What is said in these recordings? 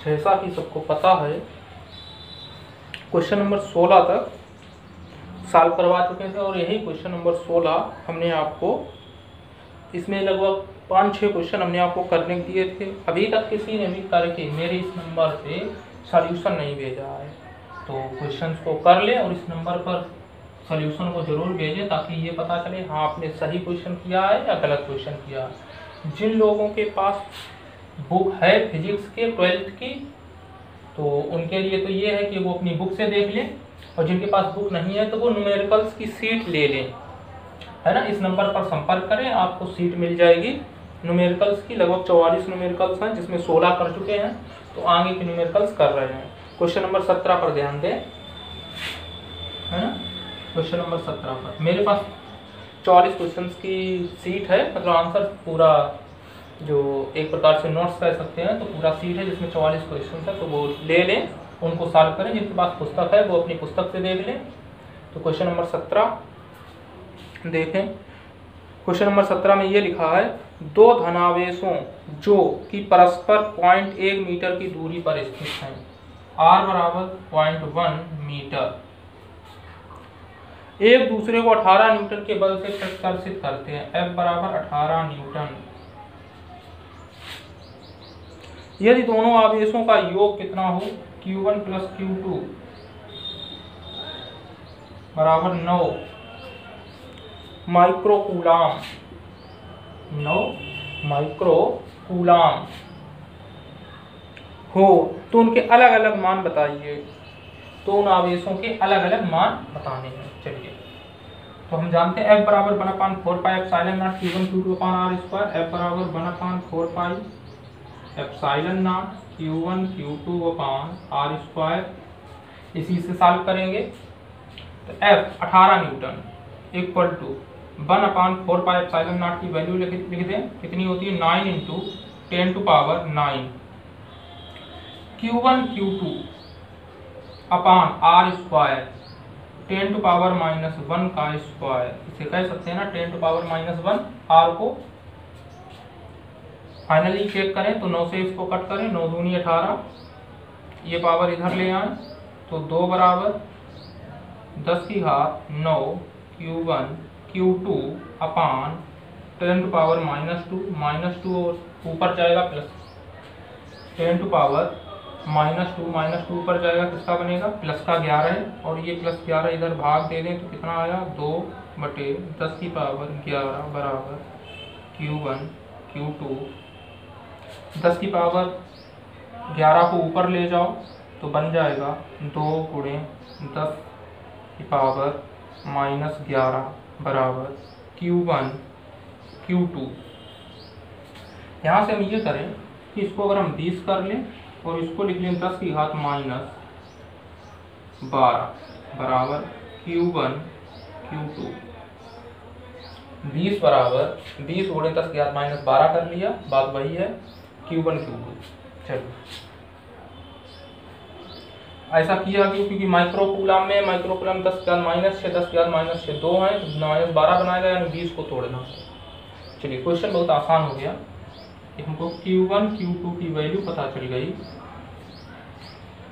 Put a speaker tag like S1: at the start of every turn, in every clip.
S1: जैसा कि सबको पता है क्वेश्चन नंबर 16 तक सॉल्व करवा चुके थे और यही क्वेश्चन नंबर 16 हमने आपको इसमें लगभग 5-6 क्वेश्चन हमने आपको करने दिए थे। अभी तक किसी ने भी करके मेरे इस नंबर पे सॉल्यूशन नहीं भेजा है, तो क्वेश्चंस को कर ले और इस नंबर पर सॉल्यूशन को जरूर भेजें ताकि ये पता चले हाँ आपने सही क्वेश्चन किया है या गलत क्वेश्चन किया है। जिन लोगों के पास बुक है फिजिक्स के 12th की, तो उनके लिए तो ये है कि वो अपनी बुक से देख लें, और जिनके पास बुक नहीं है तो वो न्यूमेरिकल्स की सीट ले लें, है ना। इस नंबर पर संपर्क करें, आपको सीट मिल जाएगी न्यूमेरिकल्स की। लगभग 44 न्यूमेरिकल्स हैं जिसमें 16 कर चुके हैं, तो आगे के न्यूमेरिकल्स कर रहे हैं। क्वेश्चन नंबर 17 पर ध्यान दें, है ना। क्वेश्चन नंबर 17 पर मेरे पास 44 क्वेश्चन की सीट है, मतलब आंसर पूरा जो एक प्रकार से नोट्स कह सकते हैं, तो पूरा सीट है जिसमें 44 क्वेश्चन है, तो वो ले लें, उनको सॉल्व करें। जिनके पास पुस्तक है वो अपनी पुस्तक से देख लें। तो क्वेश्चन नंबर 17 देखें। क्वेश्चन नंबर 17 में ये लिखा है, दो धनावेशों जो कि परस्पर 0.1 मीटर की दूरी पर स्थित हैं, r बराबर 0.1 मीटर, एक दूसरे को 18 न्यूटन के बल से प्रतिकर्षित करते हैं, F बराबर 18 न्यूटन। यदि दोनों आवेशों का योग कितना हो, Q1 प्लस Q2 बराबर 9 माइक्रोकूलाम, 9 माइक्रोकूलाम हो, तो उनके अलग अलग मान बताइए। तो उन आवेशों के अलग अलग मान बताने हैं। चलिए, तो हम जानते हैं F बराबर 1/4 pi epsilon not Q1 Q2 upon R square, F बराबर 1/4 pi epsilon not Q1 Q2 upon R square. इसी से सॉल्व करेंगे तो F 18 newton equal to 1/4 pi epsilon not की वैल्यू लिख दें, कितनी होती है 9 into 10⁻⁹ Q1 Q2 upon R square 10⁻⁻1 का स्क्वायर, इसे कह सकते हैं ना 10⁻⁻1। R को फाइनली चेक करें तो 9 से इसको कट करें, 9 दूनी 18, ये पावर इधर ले आए तो 2 बराबर 10⁻9 Q1 Q2 अपॉन 10⁻⁻2, -2 और ऊपर जाएगा प्लस 10⁻⁻2 ऊपर जाएगा, किसका बनेगा प्लस का 11, और ये प्लस 11 इधर भाग दे दें तो कितना आया 2/10⁻11 बराबर Q1 Q2। 10⁻11 को ऊपर ले जाओ तो बन जाएगा 2 × 10⁻−11 बराबर Q1 Q2। यहाँ से हम ये करें कि इसको अगर हम 20 कर लें और इसको लिख लें 10⁻−12 बराबर Q1 Q2। 20 बराबर 20 × 10⁻−12 कर लिया, बात वही है Q1 Q2। चलिए, ऐसा किया क्योंकि माइक्रोकूलाम में 10⁻⁻6 10⁻⁻6 2 है, तो -12 बनाएगा, यानी 20 को तोड़ना। चलिए, क्वेश्चन बहुत आसान हो गया। हमको Q1 Q2 की वैल्यू पता चल गई,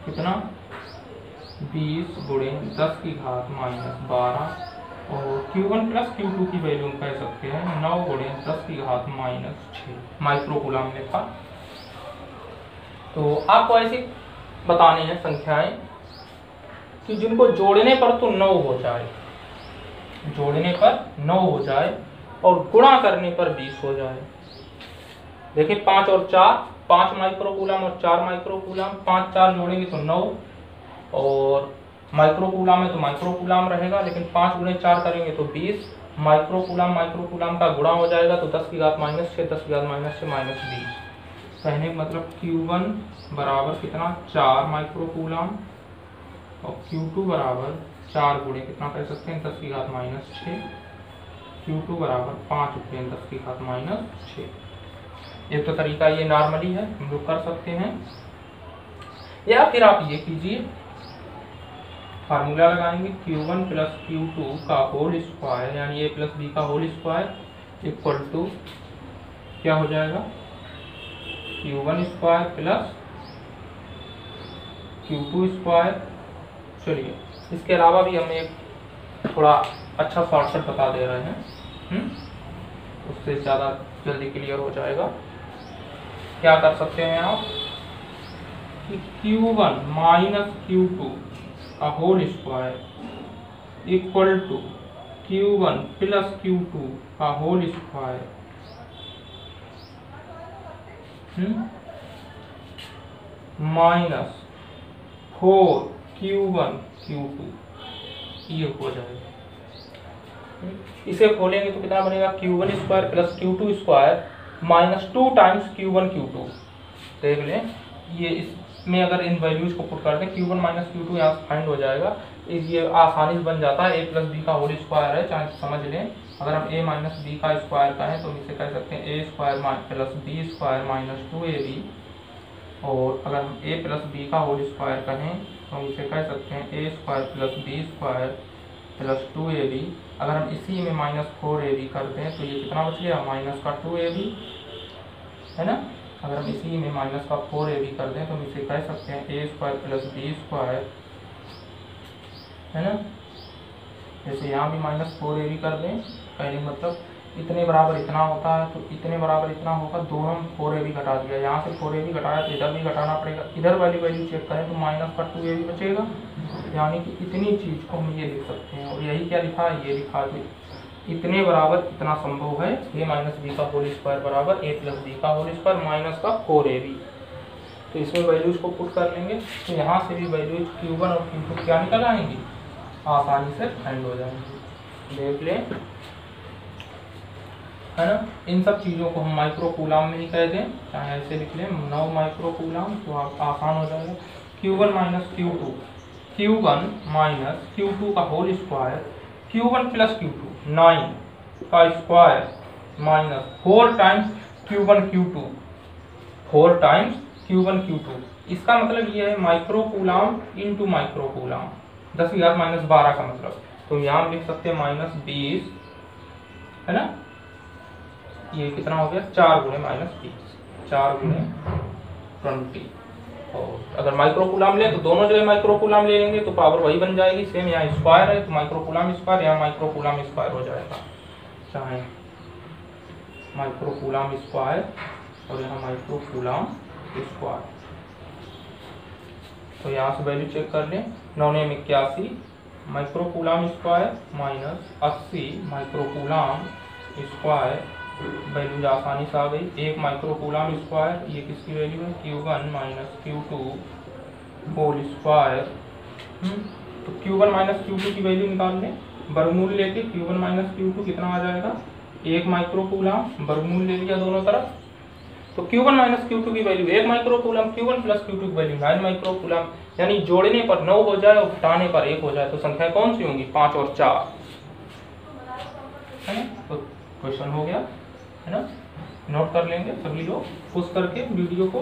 S1: कितना 20 × 10⁻12, और Q1 प्लस Q2 की वैल्यू हम कह सकते हैं 9 × 10⁻6 माइक्रोकूलाम में था। तो आपको ऐसे बताने हैं संख्याएं कि जिनको जोड़ने पर तो 9 हो जाए, जोड़ने पर 9 हो जाए और गुणा करने पर 20 हो जाए। देखिए 5 और 4, 5 माइक्रोकूलाम और 4 माइक्रोकूलाम, 5 4 जोड़ेंगे तो 9, और माइक्रोकूलाम है तो माइक्रोकूलाम रहेगा, लेकिन 5 × 4 करेंगे तो 20। माइक्रोकूलाम का गुणा हो जाएगा तो 10⁻⁻6 10⁻⁻6 -20। कहने का मतलब Q1 बराबर कितना 4 माइक्रोकूलाम और Q2 बराबर 4 × कितना कह सकते हैं 10⁻6, Q2 बराबर 5 × 10⁻6। एक तो तरीका ये नॉर्मली है, हम लोग कर सकते हैं, या फिर आप ये कीजिए, फार्मूला लगाएंगे Q1 प्लस Q2 का होल स्क्वायर, यानी A प्लस B का होल स्क्वायर इक्वल टू क्या हो जाएगा Q1 square plus Q2 square. चलिए इसके अलावा भी हमें एक थोड़ा अच्छा शॉर्टकट बता दे रहे हैं, उससे ज़्यादा जल्दी क्लियर हो जाएगा। क्या कर सकते हैं आप कि Q1 माइनस Q2 का whole square equal to Q1 plus Q2 का whole square minus 4Q1 Q2 ये हो जाएगा। इसे खोलेंगे तो कितना बनेगा Q1 square plus Q2 square minus 2 times Q1 Q2। देख लें ये इसमें अगर इन वैल्यूज को पुट करते हैं Q1 माइनस Q2 यहाँ से फाइंड हो जाएगा। ये आसानी से बन जाता है, a प्लस बी का होल स्क्वायर है, चाहे समझ लें। अगर हम a माइनस बी का स्क्वायर कहें तो इसे कह सकते हैं a square plus b square minus 2ab। और अगर हम a प्लस बी का होल स्क्वायर कहें तो हम इसे कह सकते हैं a square plus b square plus 2ab। अगर हम इसी में माइनस 4ab करते हैं तो ये कितना बच गया, माइनस का 2ab, है ना। अगर हम इसी में माइनस का 4ab कर दें तो हम इसे कह सकते हैं a square plus b square, है ना। जैसे यहाँ भी माइनस 4ab कर दें, कहने मतलब इतने बराबर इतना होता है तो इतने बराबर इतना होगा, दोनों 4ab घटा दिया, यहाँ से 4ab घटाया तो इधर भी घटाना पड़ेगा, इधर वाली वैल्यू चेक करें तो माइनस का 2ab बचेगा। यानी कि इतनी चीज़ को हम ये लिख सकते हैं। और यही क्या लिखा है, ये लिखा है इतने बराबर इतना संभव है, a माइनस बी का होल स्क्वायर बराबर a प्लस बी का होल स्क्वायर माइनस का 4ab। तो इसमें वैल्यूज को पुट कर लेंगे तो यहाँ से भी वैल्यूज Q1 और Q2 क्या निकल आएंगी, आसानी से फाइंड हो जाएंगे। देख लें, है ना। इन सब चीज़ों को हम माइक्रो कूलाम में ही कह दें, चाहे ऐसे लिख लें 9 माइक्रो कूलाम, तो आप आसान हो जाएगा। Q1 minus Q2, Q1 minus Q2 का whole square, Q1 plus Q2 9 का square minus 4 times Q1 Q2, 4 times Q1 Q2। इसका मतलब ये है micro coulomb into micro coulomb, 10⁻⁻12 का मतलब। तो यहाँ हम लिख सकते हैं माइनस 20, है ना। ये कितना हो गया, 4 गुणे माइनस 20, 4 गुणे 20। और अगर माइक्रो कूलाम ले तो दोनों जगह माइक्रो कूलाम ले लेंगे तो पावर वही बन जाएगी सेम। यहाँ स्क्वायर है तो माइक्रो कूलाम स्क्वायर, यहाँ माइक्रो कूलाम स्क्वायर हो जाएगा, चाहे माइक्रो कूलाम स्क्वायर और यहाँ माइक्रो कूलाम स्क्वायर। तो यहाँ से वैल्यू चेक कर लें, 981 micro coulomb square minus 80 micro coulomb square. Values आसानी से आ गई। 1 माइक्रो कूलाम स्क्वायर, ये किसकी वैल्यू है, Q1 minus Q2 whole square. तो Q1 माइनस Q2 की वैल्यू निकाल लें, वर्गमूल लेके Q1 माइनस Q2 कितना आ जाएगा, 1 माइक्रो कूलाम, वर्गमूल ले लिया दोनों तरफ। तो Q1 माइनस Q2 की value 1 micro coulomb, Q1 plus Q2 की वैल्यू 9 माइक्रो कूलाम। यानी जोड़ने पर 9 हो जाए और घटाने पर 1 हो जाए तो संख्या कौन सी होंगी, 5 और 4, है ना। तो क्वेश्चन हो गया, है ना। नोट कर लेंगे सभी लोग, पुश करके वीडियो को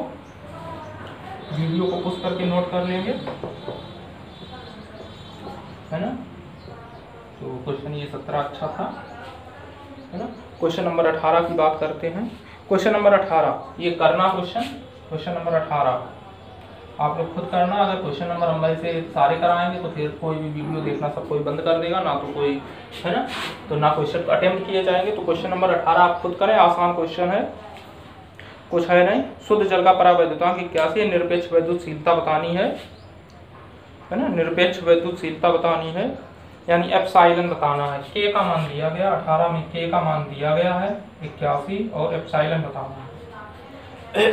S1: पुश करके नोट कर लेंगे, है ना। तो क्वेश्चन ये 17 अच्छा था, है ना। क्वेश्चन नंबर 18 की बात करते हैं। क्वेश्चन नंबर 18 ये करना क्वेश्चन नंबर 18 आप लोग खुद करना। अगर क्वेश्चन नंबर हम से सारे कराएंगे तो फिर कोई भी वीडियो देखना सब कोई बंद कर देगा, ना तो कोई, है ना, तो ना क्वेश्चन अटेम्प्ट किए जाएंगे। तो क्वेश्चन नंबर 18 आप खुद करें, आसान क्वेश्चन है, कुछ है नहीं। शुद्ध जल का परावैद्युतांक 81, निरपेक्ष वैद्युतशीलता बतानी है ना, निरपेक्ष वैद्युतशीलता बतानी है, यानी एप्साइलन बताना है। के का मान दिया गया 18 में, के का मान दिया गया है 81 और एप्साइलन बताना है।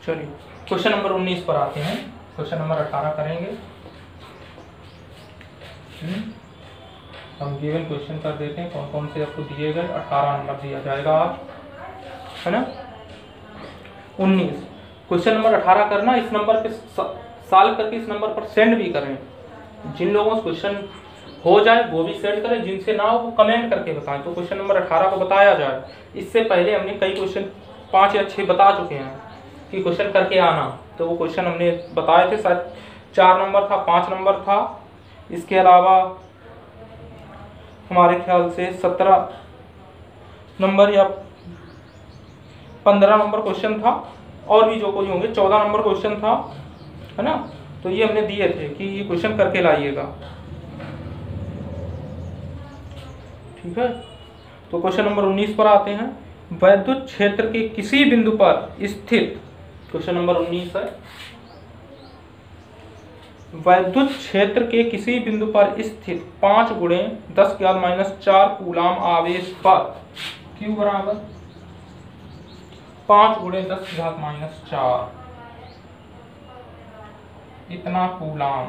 S1: चलिए क्वेश्चन नंबर 19 पर आते हैं। क्वेश्चन नंबर 18 करेंगे। हम गिवन क्वेश्चन कर देते हैं, कौन कौन से आपको दिए गए। 18 नंबर दिया जाएगा आज, है ना। 19 क्वेश्चन नंबर 18 करना, इस नंबर पे सॉल्व करके इस नंबर पर सेंड भी करें। जिन लोगों से क्वेश्चन हो जाए वो भी सेंड करें, जिनसे ना हो वो कमेंट करके बताएं तो क्वेश्चन नंबर 18 को बताया जाए। इससे पहले हमने कई क्वेश्चन 5 या 6 बता चुके हैं कि क्वेश्चन करके आना, तो वो क्वेश्चन हमने बताए थे, शायद 4 नंबर था, 5 नंबर था। इसके अलावा हमारे ख्याल से 17 नंबर या 15 नंबर क्वेश्चन था, और भी जो कोई होंगे 14 नंबर क्वेश्चन था, है ना। तो ये हमने दिए थे कि ये क्वेश्चन करके लाइएगा, ठीक है। तो क्वेश्चन नंबर 19 पर आते हैं। वैद्युत क्षेत्र के किसी बिंदु पर स्थित, क्वेश्चन नंबर 19 है, वैद्युत क्षेत्र के किसी बिंदु पर स्थित 5 × 10⁻⁻4 कूलाम आवेश पर Q बराबर 5 × 10⁻⁻4 इतना कूलाम।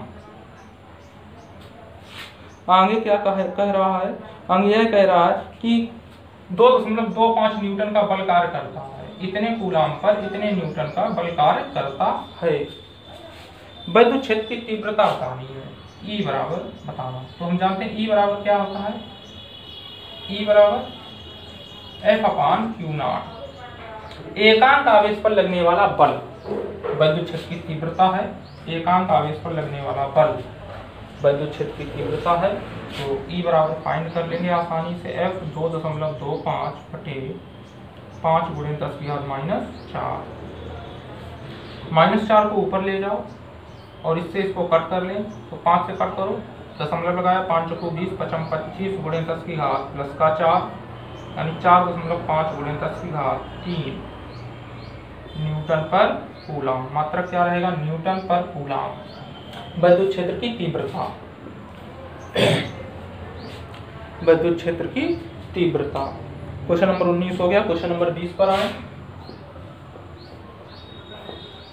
S1: आगे क्या कह रहा है, आगे यह कह रहा है कि 2.25 न्यूटन का बल कार्य करता है, इतने कूलाम पर इतने न्यूटन का बल कार्य करता है। वैद्युत क्षेत्र की तीव्रता बतानी है, E बराबर बताना। तो हम जानते हैं E बराबर क्या होता है, E बराबर F/Q0। एकांक आवेश पर लगने वाला बल वैद्युत क्षेत्र की तीव्रता है, एकांक आवेश पर लगने वाला बल वैद्युत क्षेत्र की तीव्रता है। तो E बराबर फाइंड कर लेंगे आसानी से, F 2.25 बटे 5 × 10⁻⁻4। -4 को ऊपर ले जाओ और इससे इसको कट कर लें, तो 5 से कट करो, दशमलव लगाया, 5 × 20 = 25 × 10⁻⁴ प्लस का 4 यानी 4.5 × 10⁻³ न्यूटन पर कूलाम। मात्रक क्या रहेगा, न्यूटन पर कूलाम। वैद्युत क्षेत्र की तीव्रता, वैद्युत क्षेत्र की तीव्रता। क्वेश्चन नंबर 19 हो गया। क्वेश्चन नंबर 20 पर आए।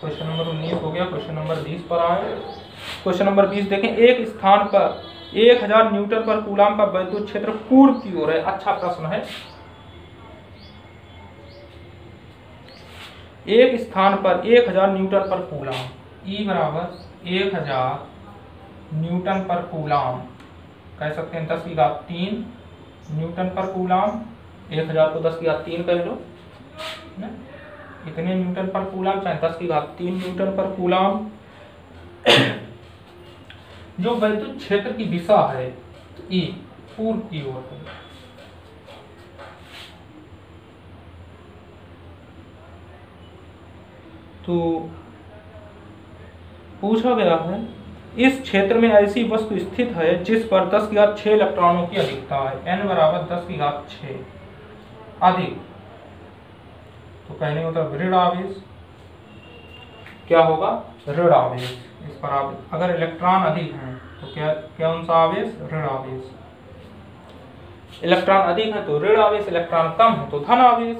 S1: क्वेश्चन नंबर 19 हो गया, क्वेश्चन नंबर 20 पर आए। क्वेश्चन नंबर 20 देखें, एक स्थान पर 1000 न्यूटन पर कूलाम का वैद्युत क्षेत्र पूर्व की ओर है। अच्छा प्रश्न है। एक स्थान पर 1000 न्यूटन पर कूलाम, E बराबर 1000 न्यूटन पर कूलाम, कह सकते हैं 10⁻³ न्यूटन पर कूलाम। 1000 को 10⁻³ कह लो, इतने न्यूटन पर कूलाम, चाहे 10⁻³ न्यूटन पर कूलाम। जो वैद्युत क्षेत्र की दिशा है E पूर्व की ओर है। तो पूछा गया है, इस क्षेत्र में ऐसी वस्तु स्थित है जिस पर 10⁻6 इलेक्ट्रॉनों की अधिकता है, N बराबर 10⁻6 अधिक। तो कहने का मतलब ऋण आवेश क्या होगा, ऋण आवेश। इस पर अगर इलेक्ट्रॉन अधिक हैं तो क्या कौन सा आवेश, ऋण आवेश। इलेक्ट्रॉन अधिक है तो ऋण आवेश, इलेक्ट्रॉन कम है तो धन आवेश।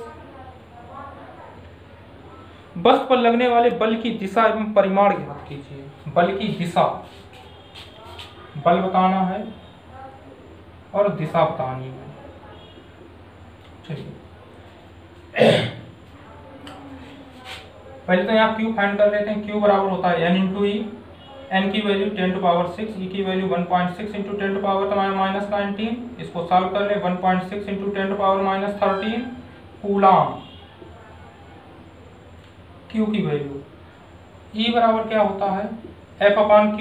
S1: वस्तु पर लगने वाले बल की दिशा एवं परिमाण ज्ञात कीजिए। बल की दिशा, बल बताना है और दिशा बतानी है। चलिए पहले तो यहाँ Q फाइंड कर लेते हैं। Q बराबर होता है N × E, N की वैल्यू 10⁻6, E की वैल्यू 1.6 × 10⁻−19। इसको सॉल्व कर ले, 1.6 × 10⁻−13 कूलाम Q की वैल्यू। E बराबर क्या होता है, F/Q।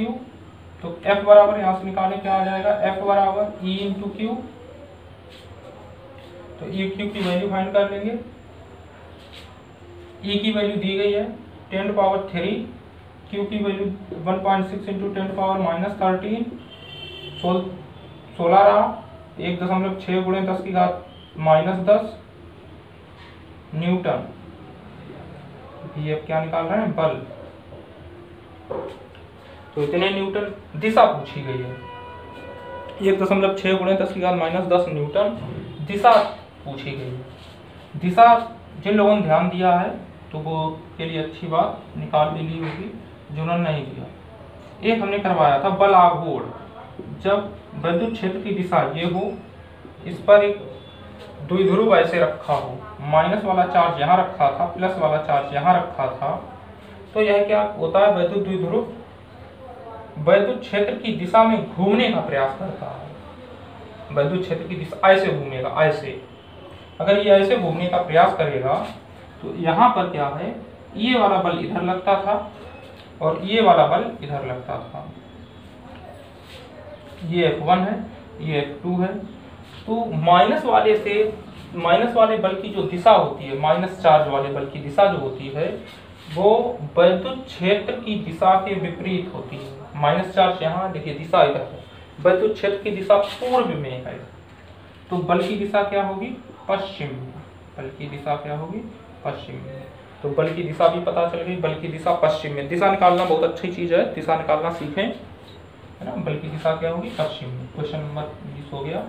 S1: तो F बराबर यहाँ से निकालें क्या आ जाएगा, F बराबर E × Q। तो E Q की वैल्यू फाइंड कर लेंगे। E की वैल्यू दी गई है 10⁻3, Q की वैल्यू 1.6 × 10⁻−13, 16 रहा, 1.6 × 10⁻−10 न्यूटन। ये क्या निकाल रहे हैं, बल। तो इतने न्यूटन, दिशा पूछी गई है 1.6 × 10⁻−10 न्यूटन दिशा पूछी गई है। दिशा जिन लोगों ने ध्यान दिया है तो वो के लिए अच्छी बात, निकाल भी ली होगी, जिन्होंने नहीं दिया। एक हमने करवाया था बल आघूर्ण। जब वैद्युत क्षेत्र की दिशा ये हो, इस पर एक द्विध्रुव ऐसे रखा हो, माइनस वाला चार्ज यहाँ रखा था, प्लस वाला चार्ज यहाँ रखा था, तो यह क्या होता है, वैद्युत द्विध्रुव वैद्युत क्षेत्र की दिशा में घूमने का प्रयास करता है। वैद्युत क्षेत्र की दिशा ऐसे घूमेगा, ऐसे। अगर ये ऐसे घूमने का प्रयास करेगा तो यहाँ पर क्या है, ये वाला बल इधर लगता था और ये वाला बल इधर लगता था। ये F1 है, ये F2 है। तो माइनस वाले बल की जो दिशा होती है, माइनस चार्ज वाले बल की दिशा जो होती है, वो वैद्युत क्षेत्र की दिशा के विपरीत होती है। -4 यहाँ देखिए दिशा इधर है, वैद्युत क्षेत्र की दिशा पूर्व में है, तो बल की दिशा क्या होगी? पश्चिम में। बल की दिशा क्या होगी? पश्चिम में। तो बल की दिशा भी पता चल गई, बल की दिशा पश्चिम में। दिशा निकालना बहुत अच्छी चीज है, दिशा निकालना सीखें, है ना। बल की दिशा क्या होगी? पश्चिम में। क्वेश्चन नंबर 20 हो गया।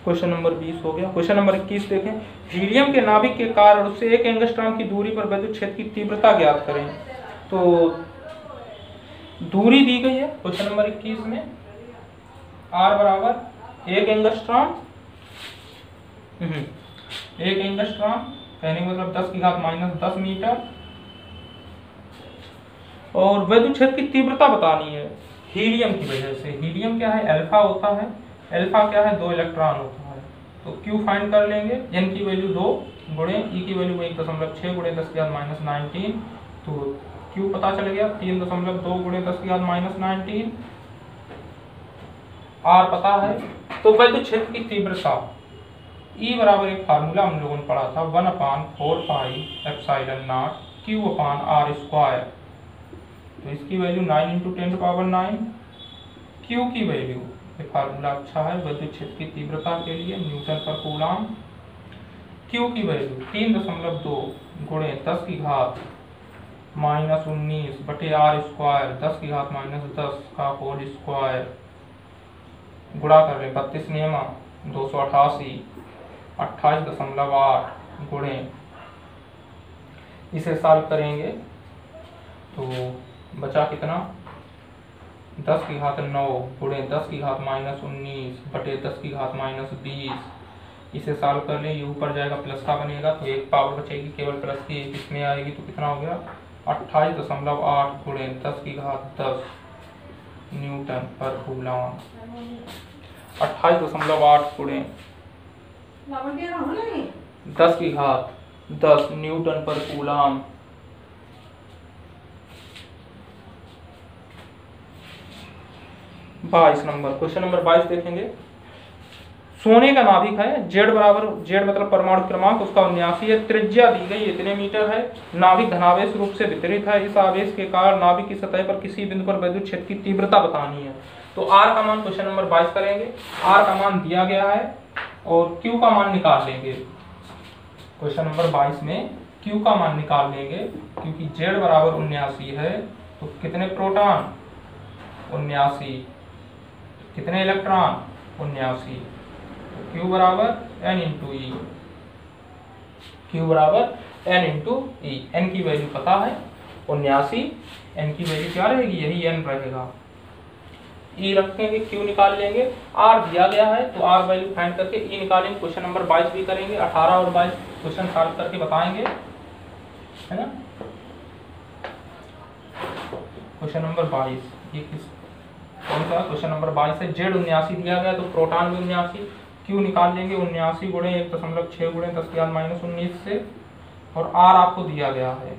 S1: क्वेश्चन नंबर 20 हो गया। क्वेश्चन नंबर 21 देखें, हीलियम के नाभिक के कारण उससे 1 एंगस्ट्रॉम की दूरी पर वैद्युत क्षेत्र की तीव्रता ज्ञात करें। तो दूरी दी गई है क्वेश्चन नंबर 21 में, R बराबर 1 एंगस्ट्रॉम, 1 एंगस्ट्रॉम कहने का मतलब 10⁻⁻10 मीटर, और वैद्युत क्षेत्र की तीव्रता बतानी है हीलियम की वजह से। हीलियम क्या है? अल्फा होता है। अल्फा क्या है? 2 इलेक्ट्रॉन होता है। तो Q फाइंड कर लेंगे, N की वैल्यू 2 गुणे E की वैल्यू 1.6 गुणे 10⁻19, तो Q पता चल गया 3.2 गुणे 10⁻19। R पता है। तो वैद्युत क्षेत्र की तीव्रता E बराबर एक फार्मूला हम लोगों ने पढ़ा था, 1/4πε0 Q/r²। तो इसकी वैल्यू 9 × 10⁻9। Q की वैल्यू, ये फार्मूला अच्छा है वैद्युत क्षेत्र की तीव्रता के लिए, न्यूटन पर कूलम। Q की वैल्यू 3.2 गुणे 10⁻⁻19 बटे r², 10⁻⁻10 का होल स्क्वायर, गुणा कर ले 32 नियमा 288, 28.8 गुणे, इसे सॉल्व करेंगे तो बचा कितना? 10⁻9 गुणे 10⁻⁻19 बटे 10⁻⁻20। इसे सॉल्व कर ले, ये ऊपर जाएगा प्लस का बनेगा, तो एक पावर बचेगी केवल प्लस की, एक इसमें आएगी, तो कितना हो गया? 28.8 गुणे 10⁻10 न्यूटन पर कूलम। 28.8 गुणे 10⁻10 न्यूटन पर कूलम। क्वेश्चन नंबर 22 देखेंगे। सोने का नाभिक है, Z मतलब परमाणु क्रमांक उसका 79 है, त्रिज्या दी गई इतने मीटर है, नाभिक धनावेश रूप से वितरित है, इस आवेश के कारण नाभिक की सतह पर किसी बिंदु पर वैद्युत क्षेत्र की तीव्रता बतानी है। तो R का मान क्वेश्चन नंबर 22 करेंगे, R का मान दिया गया है और Q का मान निकाल लेंगे। क्वेश्चन नंबर 22 में Q का मान निकाल लेंगे, क्योंकि Z बराबर 79 है, तो कितने प्रोटॉन? 79, कितने इलेक्ट्रॉन? 79। तो Q बराबर N × E, Q बराबर N × E। N की वैल्यू पता है 79, N की वैल्यू क्या रहेगी? यही N रहेगा। E रखेंगे, Q निकाल लेंगे, R दिया गया है तो R वैल्यू फाइंड करके E निकालेंगे। क्वेश्चन नंबर 22 भी करेंगे, 18 और 22 क्वेश्चन सॉल्व करके बताएंगे, है ना। क्वेश्चन नंबर 22 ये कौन सा? क्वेश्चन नंबर 22 है। Z 79 दिया गया तो प्रोटॉन भी 79, Q निकाल लेंगे 79 गुणे 1.6 गुणे 10⁻⁻19 से, और R आपको दिया गया है।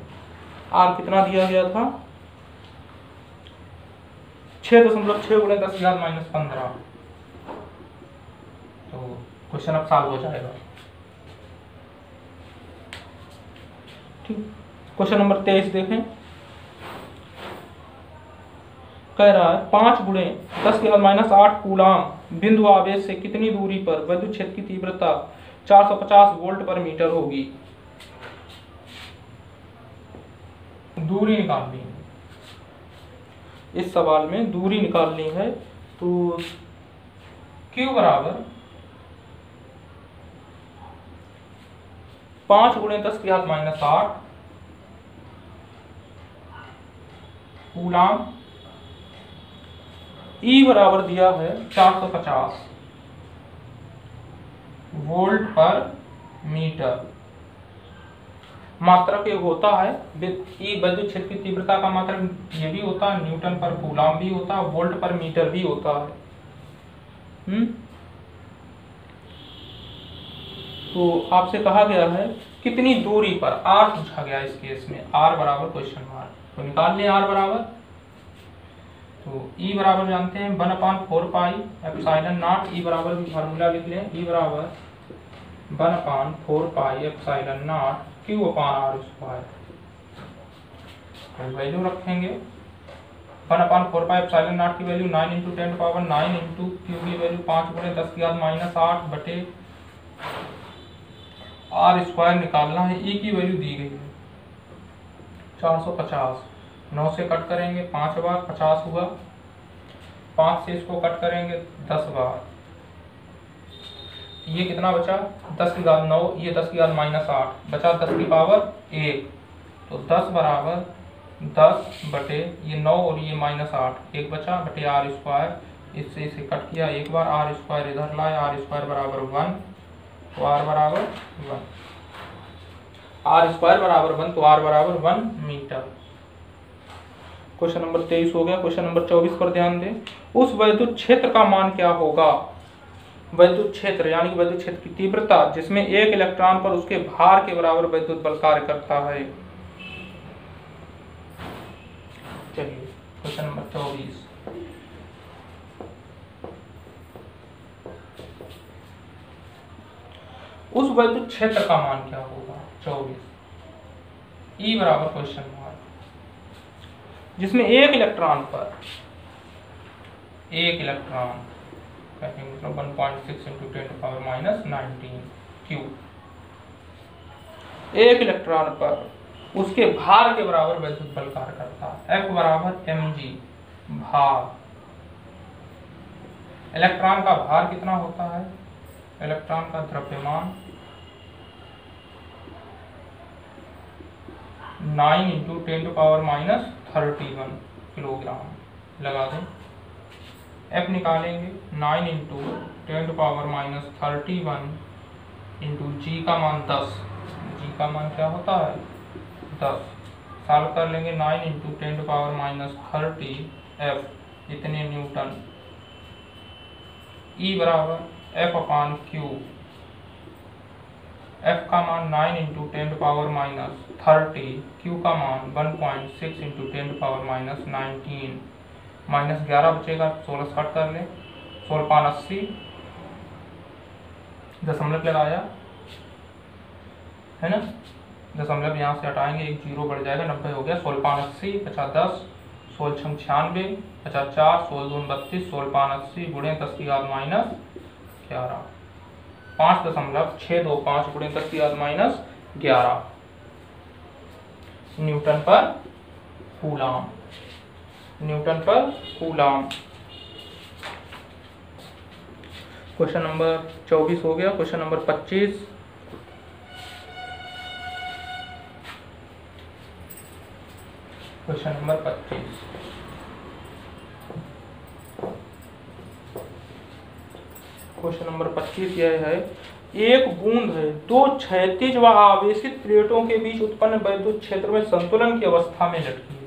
S1: R कितना दिया गया था? 6.6 गुणे 10⁻⁻15। तो क्वेश्चन अब सॉल्व हो जाएगा। ठीक। क्वेश्चन नंबर 23 देखें, कह रहा है 5 गुणे 10⁻⁸ कूलम बिंदु आवेश से कितनी दूरी पर वैद्युत क्षेत्र की तीव्रता 450 वोल्ट पर मीटर होगी। दूरी निकालनी है, इस सवाल में दूरी निकालनी है। तो Q बराबर 5 गुणे 10⁻⁸ कूलम, E बराबर दिया है 450 वोल्ट पर मीटर। मात्रक एक होता है, E वैद्युत क्षेत्र की तीव्रता का मात्रक ये भी होता है, न्यूटन पर कूलम भी होता है, वोल्ट पर मीटर भी होता है। तो आपसे कहा गया है कितनी दूरी पर, R पूछा गया इस केस में, R बराबर क्वेश्चन मार्क, तो निकाल लें R बराबर, तो तो E बराबर जानते हैं 1/4πε0। E बराबर भी फार्मूला लिख लें, E बराबर 1/4πε0 Q/r²। वैल्यू रखेंगे 1/4πε0 की वैल्यू 9 × 10⁻9 × Q की वैल्यू 5 × 10⁻8 बटे r² निकालना है। E की वैल्यू दी गई है 450। 9 से कट करेंगे 5 बार 50 हुआ, 5 से इसको कट करेंगे 10 बार, ये कितना बचा 10 की घात 9, ये 10 की घात -8 बचा 10 की पावर 1। तो 10 बराबर 10 बटे ये 9 और ये -8, 1 बचा बटे r²। इससे इसे कट किया एक बार, r² इधर लाए, r² बराबर 1, तो r बराबर 1, r² बराबर 1, तो r बराबर 1 मीटर। क्वेश्चन नंबर 23 हो गया। क्वेश्चन नंबर 24 पर ध्यान दें। उस वैद्युत क्षेत्र का मान क्या होगा? वैद्युत क्षेत्र यानी कि वैद्युत क्षेत्र की तीव्रता जिसमें एक इलेक्ट्रॉन पर उसके भार के बराबर वैद्युत बल कार्य करता है। चलिए क्वेश्चन नंबर 24। उस वैद्युत क्षेत्र का मान क्या होगा? 24। E बराबर क्वेश्चन मार्क जिसमें एक इलेक्ट्रॉन पर एक इलेक्ट्रॉन मतलब 1.6 × 10⁻19 Q, एक इलेक्ट्रॉन पर उसके भार के बराबर वैद्युत बल कार्य करता है। F बराबर mg भार। इलेक्ट्रॉन का भार कितना होता है? इलेक्ट्रॉन का द्रव्यमान 9 × 10⁻31 किलोग्राम लगा दें। F निकालेंगे 9 × 10⁻31 × G का मान 10। G का मान क्या होता है? 10। सॉल्व कर लेंगे 9 × 10⁻30 F इतने न्यूटन। E बराबर F/Q। F का मान 9 × 10⁻30, Q का मान 1.6 × 10⁻19, -11 बचेगा, 16 से कट कर लें, 16/80 दशमलव लगाया है ना, दशमलव यहाँ से हटाएंगे, एक 0 बढ़ जाएगा, 90 हो गया। 16/80 बचा 10, 16 × 96 बचा 4, 16 × 2 = 32, 16/80 गुणे 10 की घात -11, 5.625 गुणे 10 की घात -11 न्यूटन पर कूलाम। न्यूटन पर कूलाम। क्वेश्चन नंबर 24 हो गया। Question number 25। Question number 25 question number 25 यह है, एक बूंद है, दो क्षैतिज व आवेशित प्लेटों के बीच उत्पन्न वैद्युत क्षेत्र में संतुलन की अवस्था में लटकी है।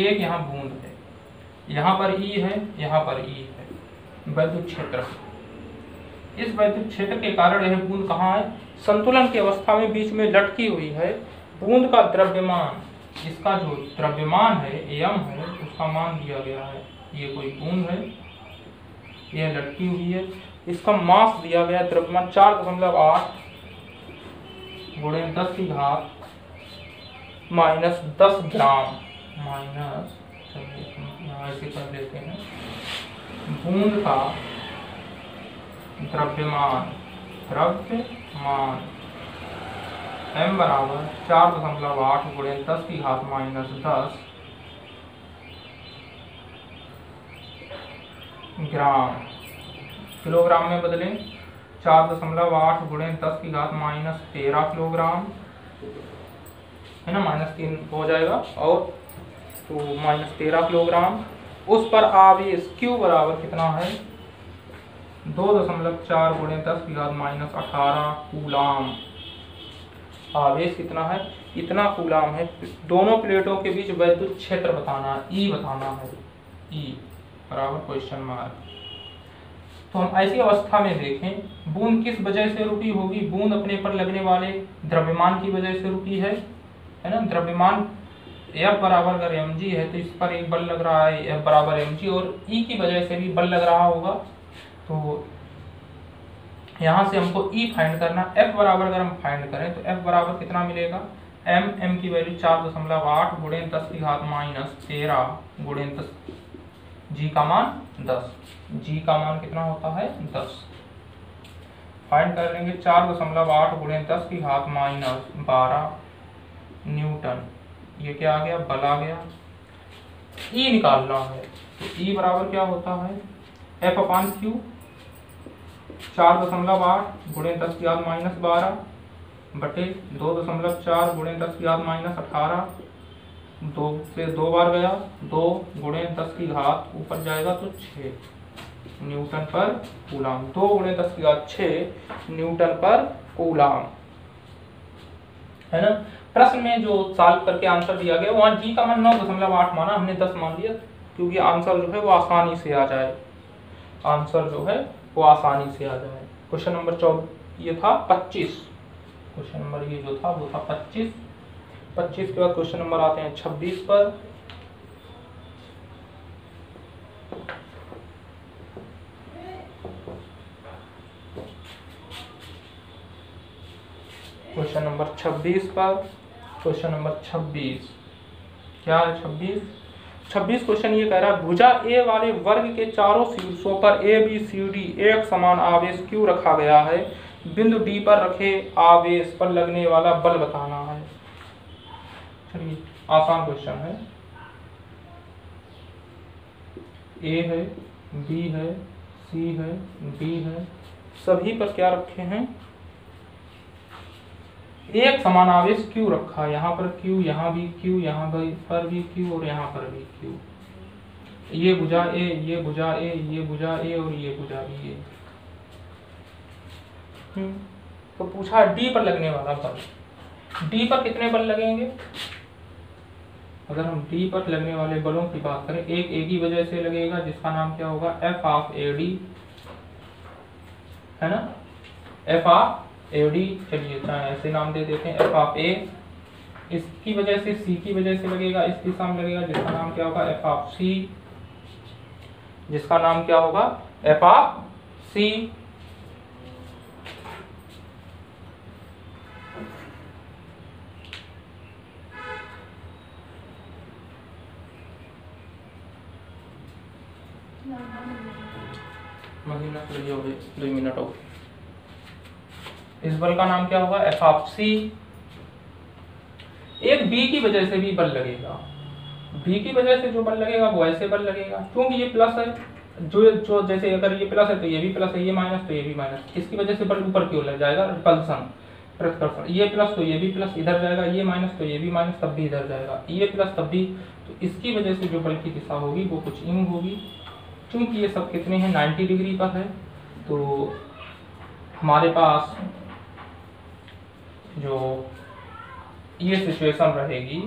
S1: एक यहाँ बूंद है, यहाँ पर E है, यहाँ पर E है, वैद्युत क्षेत्र। इस वैद्युत क्षेत्र के कारण यह बूंद कहाँ है? संतुलन की अवस्था में बीच में लटकी हुई है। बूंद का द्रव्यमान, इसका जो द्रव्यमान है m है, उसका मान दिया गया है। ये कोई बूंद है, यह लटकी हुई है, इसका मास दिया गया द्रव्यमान 4.8 गुणे 10 की घात -10 ग्राम ऐसे कर लेते हैं। बूंद का द्रव्यमान m बराबर 4.8 गुणे 10 की घात -10 ग्राम, किलोग्राम में बदलें, 4.8 गुणे 10 की घात -13 किलोग्राम है ना, -3 हो जाएगा, और तो -13 किलोग्राम। उस पर आवेश Q बराबर कितना है? 2.4 गुणे 10 की घात -18 कूलाम। आवेश कितना है? इतना कूलाम है। दोनों प्लेटों के बीच वैद्युत क्षेत्र बताना है, E बताना है, E बराबर क्वेश्चन मार्क। तो हम ऐसी अवस्था में देखें, बूंद किस वजह से रुकी होगी? बूंद अपने पर लगने वाले द्रव्यमान की वजह से रुकी है ना। द्रव्यमान F बराबर अगर mg है तो इस पर एक बल लग रहा है F बराबर mg, और E की वजह से भी बल लग रहा होगा। तो यहाँ से हमको E फाइंड करना। F बराबर अगर हम फाइंड करें तो F बराबर कितना मिलेगा, m की वैल्यू 4.8 गुणे 10 की घात माइनस 13 गुणे 10, g का मान 10, g का मान कितना होता है 10। फाइंड कर लेंगे 4.8 गुणे 10 की घात माइनस 12 न्यूटन, ये क्या आ गया, बल आ गया। E निकालना है तो E बराबर क्या होता है, F अपान Q 4.8 गुणे 10 की घात माइनस 12 बटे 2.4 गुणे 10 की घात माइनस 18, 2 से 2 बार गया, 2 गुणे 10 की घात ऊपर जाएगा तो 6 न्यूटन पर कूलाम, 2 गुणे 10 की घात 6 न्यूटन पर कूलाम, है ना। प्रश्न में जो सॉल्व करके आंसर दिया गया वहां जी का मान 9.8 माना, हमने 10 मान लिया क्योंकि आंसर जो है वो आसानी से आ जाए, आंसर जो है वो आसानी से आ जाए। क्वेश्चन नंबर 24 ये था 25, क्वेश्चन नंबर ये जो था वो था 25 के बाद क्वेश्चन नंबर आते हैं 26 पर। क्वेश्चन नंबर 26 पर, क्वेश्चन नंबर 26 क्या है, 26 क्वेश्चन ये कह रहा है भुजा ए वाले वर्ग के चारों शीर्षों पर ए बी सी डी एक समान आवेश क्यों रखा गया है, बिंदु डी पर रखे आवेश पर लगने वाला बल बताना है। चलिए आसान क्वेश्चन है, ए है, बी है, सी है, डी है, सभी पर क्या रखे हैं, एक समान आवेश क्यू रखा है, यहाँ पर क्यू, यहाँ भी क्यू, यहाँ पर भी क्यू और यहाँ पर भी क्यू। ये भुजा ए, ये भुजा ए, ये भुजा ए और ये भुजा भी ए। तो पूछा डी पर लगने वाला बल, डी पर कितने बल लगेंगे, अगर हम डी पर लगने वाले बलों की बात करें, एक ए की वजह से लगेगा जिसका नाम क्या होगा एफ ऑफ ए डी, है ना, एफ ऑफ ए डी, चलिए चाहे ऐसे नाम दे देते हैं एफ ऑफ ए। इसकी वजह से सी की वजह से लगेगा, इस दिशा में लगेगा जिसका नाम क्या होगा एफ ऑफ सी, जिसका नाम क्या होगा एफ ऑफ सी। महीना तो हो गए 2 मिनट हो गए। इस बल का नाम क्या होगा एफ ऑफ सी। एक बी की वजह से भी बल लगेगा, बी की वजह से जो बल लगेगा वो ऐसे बल लगेगा, क्योंकि ये प्लस है, जो जैसे अगर ये प्लस है तो ये भी प्लस है, ये माइनस तो ये भी माइनस, इसकी वजह से बल ऊपर की ओर लग जाएगा, रिपल्सन, प्रतिकर्षण। ये प्लस तो ये भी प्लस इधर जाएगा, ये माइनस तो ये भी माइनस तब भी इधर जाएगा, ये प्लस तब भी, तो इसकी वजह से जो बल की दिशा होगी वो कुछ यूं होगी। क्योंकि ये सब कितने हैं 90 डिग्री पर है, तो हमारे पास जो ये सिचुएशन रहेगी,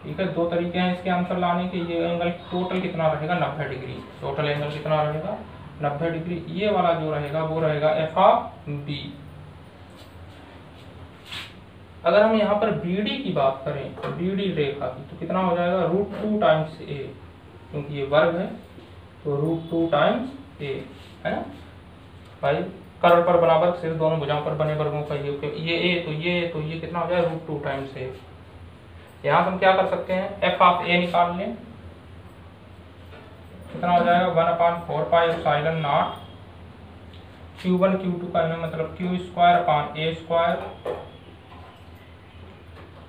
S1: ठीक है, 2 तरीके हैं इसके आंसर लाने के। ये एंगल टोटल कितना रहेगा 90 डिग्री, टोटल एंगल कितना रहेगा 90 डिग्री। ये वाला जो रहेगा वो रहेगा एफ ऑफ बी। अगर हम यहाँ पर BD की बात करें तो BD रेखा की तो कितना हो जाएगा √2 टाइम्स ए, क्योंकि ये वर्ग है तो √2 टाइम्स ए, है ना भाई, कर्व पर बराबर सिर्फ दोनों भुजाओं पर बने वर्गों का ये ए तो ये कितना हो जाएगा √2 टाइम्स ए। यहाँ हम क्या कर सकते हैं एफ ऑफ ए निकाल लें, कितना हो जाएगा 1/4 pi epsilon not Q1 Q2 का मतलब Q²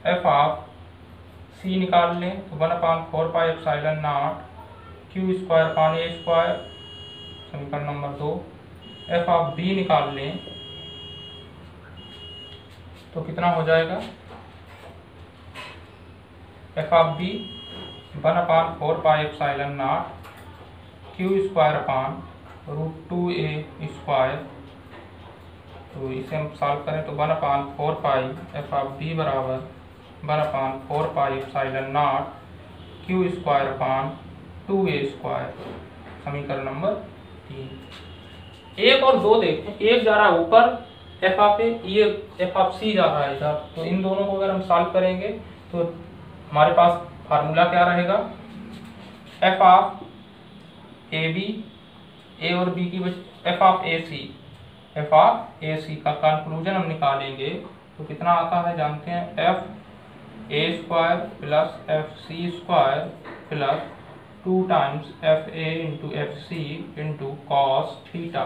S1: एफ ऑफ सी निकाल लें तो 1/4 पाई एप्सिलॉन नॉट Q² समीकरण नंबर 2। एफ ऑफ बी निकाल लें तो कितना हो जाएगा F of B 1/4 pi epsilon not Q²√2a²। तो इसे हम सॉल्व करें तो 1/4 पाई एफ ऑफ बी बराबर 1/4 पाई एप्सिलॉन नॉट Q²/2a², समीकरण नंबर 3। 1 और 2 देखें, एक जा रहा है ऊपर एफ ऑफ ए, ये एफ ऑफ सी जा रहा है इधर, तो इन दोनों को अगर हम सॉल्व करेंगे तो हमारे पास फार्मूला क्या रहेगा, F of A B, A और बी की F of A C, F of A C का कंक्लूजन हम निकालेंगे तो कितना आता है जानते हैं, F A square plus F C square plus 2 times F A into F C into cos theta.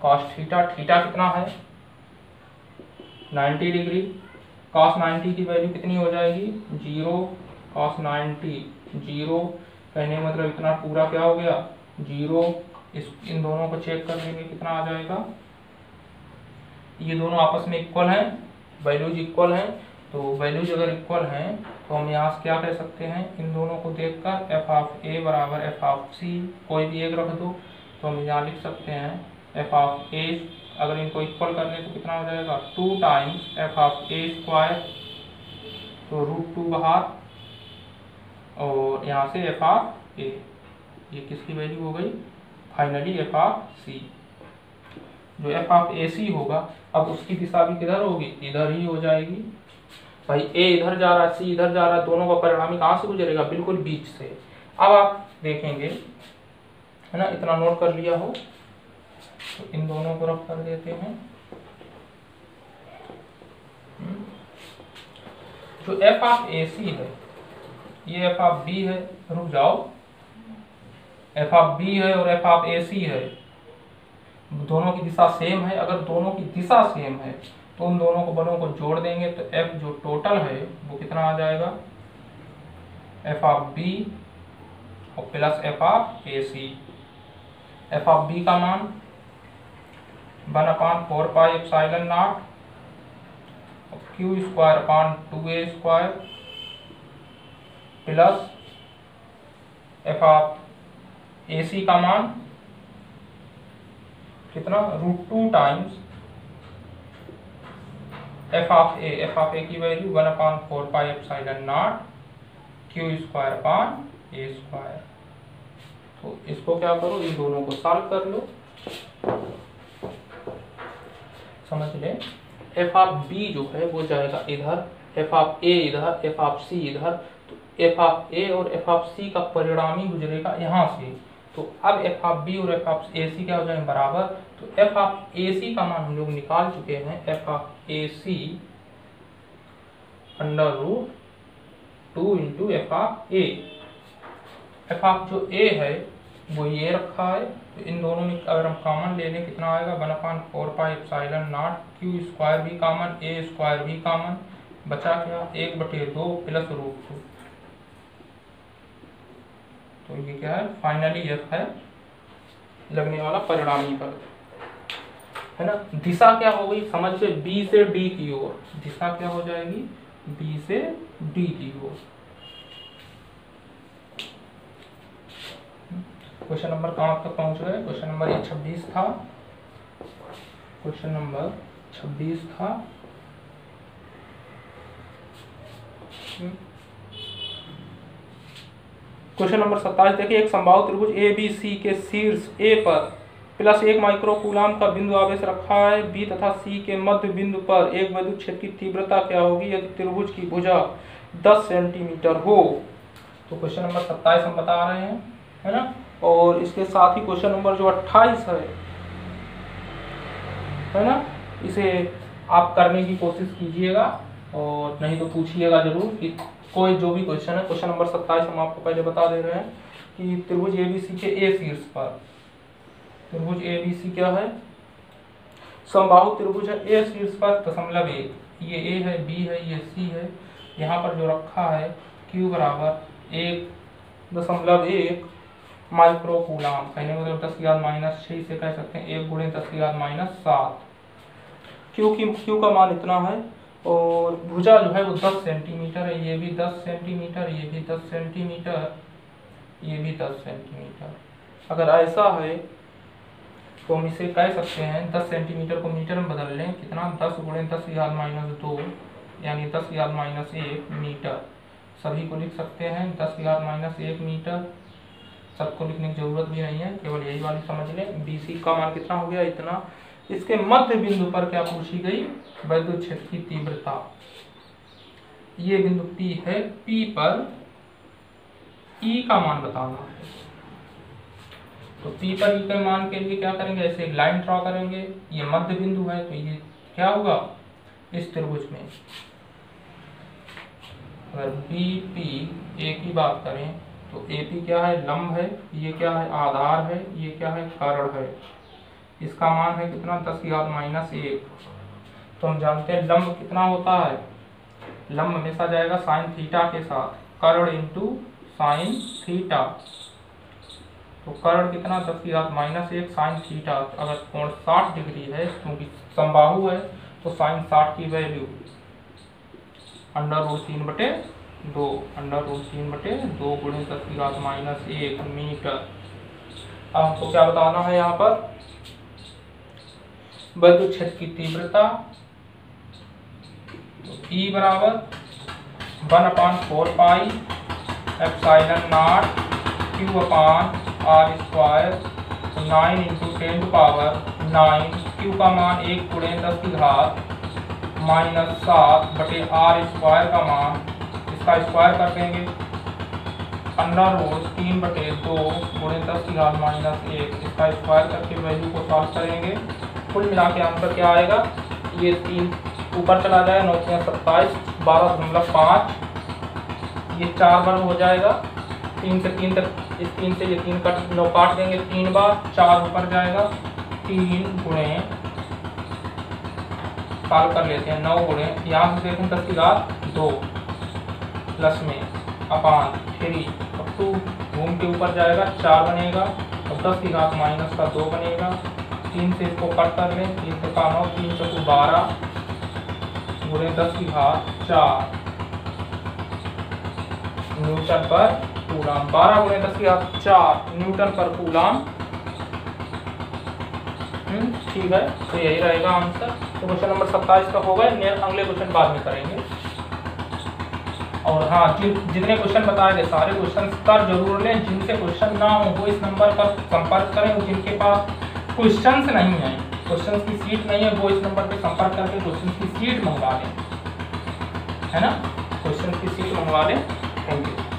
S1: Cos theta, theta कितना है 90 डिग्री, कॉस 90 की वैल्यू कितनी हो जाएगी 0, कॉस 90 0, कहने का मतलब इतना पूरा क्या हो गया 0। इन दोनों को चेक कर लेंगे कितना आ जाएगा, ये दोनों आपस में इक्वल हैं, वैल्यूज इक्वल हैं, तो वैल्यूज अगर इक्वल हैं तो हम यहाँ से क्या कह सकते हैं, इन दोनों को देखकर एफ ऑफ ए बराबर एफ ऑफ सी, कोई भी एक रख दो तो हम यहाँ लिख सकते हैं एफ ऑफ ए, अगर इनको इक्वल कर लें तो कितना हो जाएगा 2 times F of A square, तो √2 बाहर, और यहाँ से एफ ऑफ ए, ये किसकी वैल्यू हो गई फाइनली एफ ऑफ सी। जो एफ ऑफ ए सी होगा अब उसकी दिशा भी किधर होगी, इधर ही हो जाएगी। भाई ए इधर जा रहा है, सी इधर जा रहा है, दोनों का परिणामी कहाँ से गुजरेगा, बिल्कुल बीच से। अब आप देखेंगे है ना, इतना नोट कर लिया हो तो इन दोनों को रख कर देते हैं। जो एफ ऑफ ए सी है ये एफ ऑफ बी है, रुक जाओ, एफ ऑफ बी है और एफ ऑफ ए सी है, दोनों की दिशा सेम है। अगर दोनों की दिशा सेम है तो उन दोनों को बलों को जोड़ देंगे तो एफ जो टोटल है वो कितना आ जाएगा, एफ ऑफ बी और plus F of A C. F of B का मान 1/4 pi epsilon naught Q square upon 2a square plus F of A C का मान कितना √2 times F of A, F of A की value 1/4 pi epsilon naught Q square upon A square. तो इसको क्या करो, इन दोनों को सॉल्व कर लो, समझ ले। एफ ऑफ बी जो है वो जाएगा इधर, एफ ऑफ ए इधर, एफ ऑफ सी इधर, तो एफ ऑफ ए और एफ ऑफ सी का परिणामी गुजरेगा यहाँ से। तो अब एफ ऑफ बी और एफ ऑफ ए सी क्या हो जाएंगे बराबर, तो एफ ऑफ ए सी का मान हम लोग निकाल चुके हैं, F of A C √2 into F of A. F of जो ए है वो ये रखा है, तो इन दोनों में अगर हम कॉमन ले लें कितना आएगा 1/4 pi epsilon naught Q square भी कॉमन, ए स्क्वायर भी कॉमन, बचा क्या 1/2 प्लस √2। तो ये क्या है फाइनली एफ है लगने वाला परिणामी पद, है ना। दिशा क्या हो गई समझ से, बी से डी की ओर, दिशा क्या हो जाएगी बी से डी की ओर। क्वेश्चन नंबर कहाँ तक पहुंच गए, क्वेश्चन नंबर ये 26 था, क्वेश्चन नंबर 26 था। क्वेश्चन नंबर 27 देखिए, एक समबाहु त्रिभुज ए बी सी के शीर्ष ए पर +1 माइक्रोकूलम का बिंदु आवेश रखा है, बी तथा सी के मध्य बिंदु पर एक विद्युत क्षेत्र की तीव्रता क्या होगी यदि त्रिभुज की भुजा 10 सेंटीमीटर हो। तो क्वेश्चन नंबर 27 हम बता रहे हैं, है ना। और इसके साथ ही क्वेश्चन नंबर जो 28 है ना, इसे आप करने की कोशिश कीजिएगा और नहीं तो पूछिएगा जरूर कि कोई जो भी क्वेश्चन है। क्वेश्चन नंबर 27 हम आपको पहले बता दे रहे हैं कि त्रिभुज एबीसी के ए शीर्ष पर, त्रिभुज एबीसी क्या है समबाहु त्रिभुज है, ए शीर्ष पर 1.1, ये ए है, बी है, ये सी है, यहाँ पर जो रखा है Q बराबर 1.1 माइक्रोकूलम, कहने मतलब 10⁻⁻6 से कह सकते हैं 1 × 10⁻⁷। क्यू का मान इतना है और भुजा जो है वो 10 सेंटीमीटर है, ये भी 10 सेंटीमीटर, ये भी 10 सेंटीमीटर, ये भी 10 सेंटीमीटर। अगर ऐसा है तो हम इसे कह सकते हैं 10 सेंटीमीटर को मीटर में बदल लें, कितना 10 × 10⁻⁻2 यानी 10⁻1 मीटर। सभी को लिख सकते हैं 10⁻1 मीटर, सबको लिखने की जरूरत भी नहीं है, केवल यही वाली समझ लें। BC का मान कितना हो गया इतना। इसके मध्य बिंदु पर क्या पूछी गई विद्युत क्षेत्र की तीव्रता, ये बिंदु P है, P पर E का मान बताना है। तो P पर E के मान के लिए क्या करेंगे, ऐसे एक लाइन ड्रॉ करेंगे, ये मध्य बिंदु है, तो ये क्या होगा, इस त्रिभुज में अगर BP A की बात करें तो AP क्या है, लंब है, ये क्या है, आधार है, ये क्या है, कर्ण है। इसका मान है कितना, 10⁻⁻1। तो हम जानते हैं लंब कितना होता है, लंब हमेशा जाएगा साइन थीटा के साथ, कर्ण इंटू साइन थीटा। तो कर्ण कितना, 10⁻1 साइन थीटा। अगर कोण 60 डिग्री है, क्योंकि समबाहु है, तो साइन 60 की वैल्यू √3/2, √3/2 गुणे 10⁻1 मीटर। अब हमको क्या बताना है यहाँ पर, विद्युत क्षेत्र की तीव्रता। तो E बराबर 1/4 pi epsilon not Q/r²। 9 × 10⁻⁹ Q का मान 1 × 10⁻⁷ का मान, इसका स्क्वायर कर देंगे, √3/2 गुणे 10⁻⁻1, इसका स्क्वायर करके वैल्यू को सॉल्व करेंगे। कुल मिला के आंसर क्या आएगा, ये 3 ऊपर चला जाएगा, 9 × 27, 12.5, ये 4 वर्ग हो जाएगा। 3 से 3 तक, इस 3 से ये 3 काट देंगे 3 बार, 4 ऊपर जाएगा, 3 गुणे, सॉल्व कर लेते हैं, 9 गुणे, यहाँ से देखें 10⁻2 प्लस में अपान 3, अब 2 घूम के ऊपर जाएगा, 4 बनेगा, और 10⁻⁻2 बनेगा। 3 से इसको कट कर लें, 3 से 9, 3 × 12 गुणे 10⁻4 न्यूटन पर कूलम। 12 गुणे 10⁻4 न्यूटन पर कूलम। ठीक है, तो यही रहेगा आंसर। तो क्वेश्चन नंबर 27 का होगा, अगले क्वेश्चन बाद में करेंगे। और हाँ, जितने क्वेश्चन बताए गए सारे क्वेश्चन कर जरूर लें। जिनसे क्वेश्चन ना हो वो इस नंबर पर संपर्क करें, और जिनके पास क्वेश्चंस नहीं है, क्वेश्चंस की सीट नहीं है, वो इस नंबर पे संपर्क करके क्वेश्चंस की सीट मंगवा लें, है ना, क्वेश्चंस की सीट मंगवा लें। Thank you.